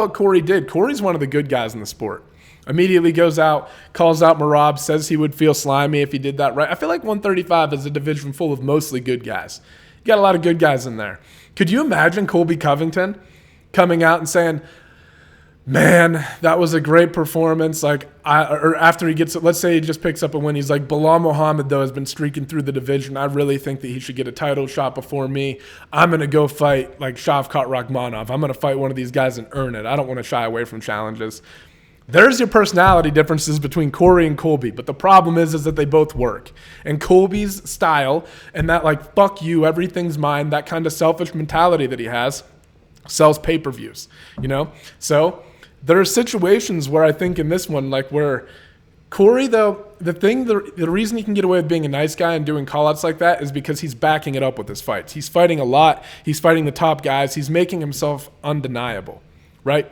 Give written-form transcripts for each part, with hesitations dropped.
what Corey did. Corey's one of the good guys in the sport. Immediately goes out, calls out Merab, says he would feel slimy if he did that right. I feel like 135 is a division full of mostly good guys. You got a lot of good guys in there. Could you imagine Colby Covington coming out and saying, man, that was a great performance. Like, or after he gets it, let's say he just picks up a win. He's like, Bilal Muhammad, though, has been streaking through the division. I really think that he should get a title shot before me. I'm going to go fight like Shavkat Rakhmonov. I'm going to fight one of these guys and earn it. I don't want to shy away from challenges. There's your personality differences between Corey and Colby. But the problem is that they both work. And Colby's style and that like, fuck you, everything's mine, that kind of selfish mentality that he has sells pay-per-views, you know? So there are situations where I think in this one, like where Corey, though, the reason he can get away with being a nice guy and doing call-outs like that is because he's backing it up with his fights. He's fighting a lot. He's fighting the top guys. He's making himself undeniable, right?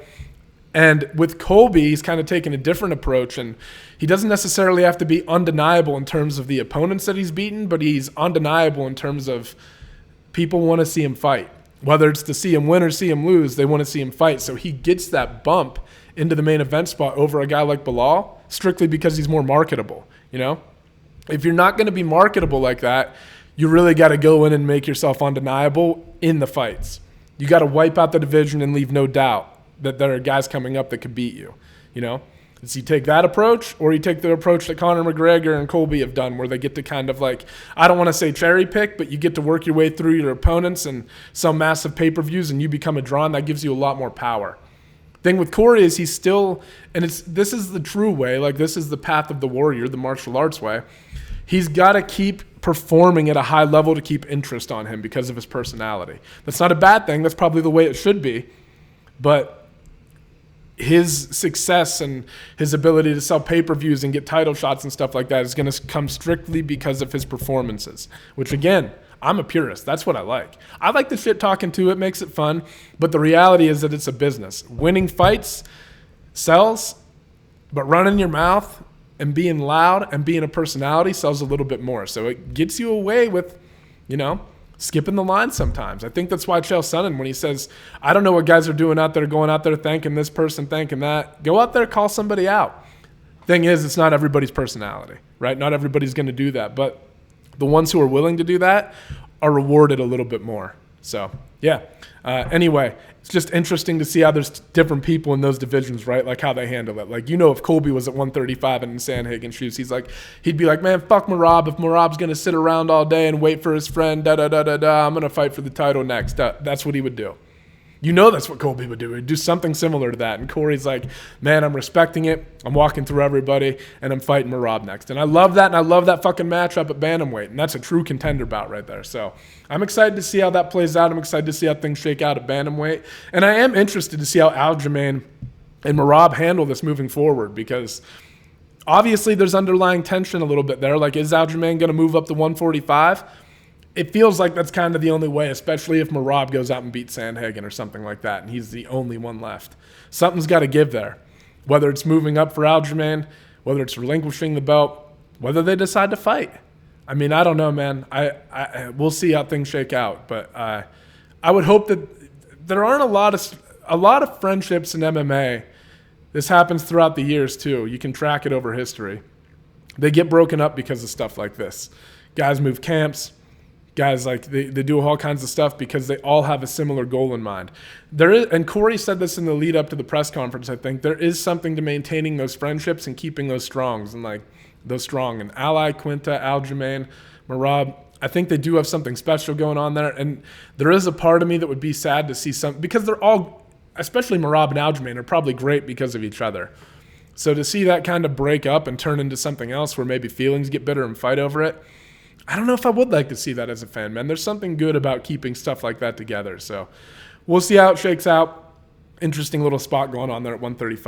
And with Colby, he's kind of taking a different approach, and he doesn't necessarily have to be undeniable in terms of the opponents that he's beaten, but he's undeniable in terms of people want to see him fight. Whether it's to see him win or see him lose, they want to see him fight. So he gets that bump into the main event spot over a guy like Bilal strictly because he's more marketable, you know? If you're not going to be marketable like that, you really got to go in and make yourself undeniable in the fights. You got to wipe out the division and leave no doubt that there are guys coming up that could beat you, you know? Does he take that approach, or you take the approach that Conor McGregor and Colby have done, where they get to kind of like, I don't want to say cherry pick, but you get to work your way through your opponents and some massive pay-per-views, and you become a draw, and that gives you a lot more power. Thing with Corey is he's still, and this is the true way, like this is the path of the warrior, the martial arts way. He's got to keep performing at a high level to keep interest on him because of his personality. That's not a bad thing. That's probably the way it should be, but his success and his ability to sell pay-per-views and get title shots and stuff like that is going to come strictly because of his performances, which, again, I'm a purist. That's what I like. I like the shit talking too. It makes it fun. But the reality is that it's a business. Winning fights sells, but running your mouth and being loud and being a personality sells a little bit more. So it gets you away with, you know, skipping the line sometimes. I think that's why Chael Sonnen, when he says, I don't know what guys are doing out there, going out there thanking this person, thanking that, go out there, call somebody out. Thing is, it's not everybody's personality, right? Not everybody's going to do that. But the ones who are willing to do that are rewarded a little bit more. So, yeah. Anyway, it's just interesting to see how there's different people in those divisions, right? Like how they handle it. Like, you know, if Colby was at 135 and in Sandhagen's shoes, he'd be like, man, fuck Merab. If Merab's going to sit around all day and wait for his friend, I'm going to fight for the title next. That's what he would do. You know that's what Colby would do. He'd do something similar to that. And Corey's like, man, I'm respecting it. I'm walking through everybody, and I'm fighting Merab next. And I love that, and I love that fucking matchup at bantamweight. And that's a true contender bout right there. So I'm excited to see how that plays out. I'm excited to see how things shake out at bantamweight. And I am interested to see how Aljamain and Merab handle this moving forward, because obviously there's underlying tension a little bit there. Like, is Aljamain going to move up to 145? It feels like that's kind of the only way, especially if Merab goes out and beats Sandhagen or something like that, and he's the only one left. Something's got to give there, whether it's moving up for Aljamain, whether it's relinquishing the belt, whether they decide to fight. I mean, I don't know, man. We'll see how things shake out, but I would hope that there aren't a lot of friendships in MMA. This happens throughout the years too. You can track it over history. They get broken up because of stuff like this. Guys move camps. Guys, like they do all kinds of stuff because they all have a similar goal in mind. And Corey said this in the lead up to the press conference, I think, there is something to maintaining those friendships and keeping those strongs and like those strong. And Alec, Quinta, Aljamain, Merab, I think they do have something special going on there. And there is a part of me that would be sad to see some, because they're all, especially Merab and Aljamain, are probably great because of each other. So to see that kind of break up and turn into something else where maybe feelings get bitter and fight over it, I don't know if I would like to see that as a fan, man. There's something good about keeping stuff like that together. So we'll see how it shakes out. Interesting little spot going on there at 135.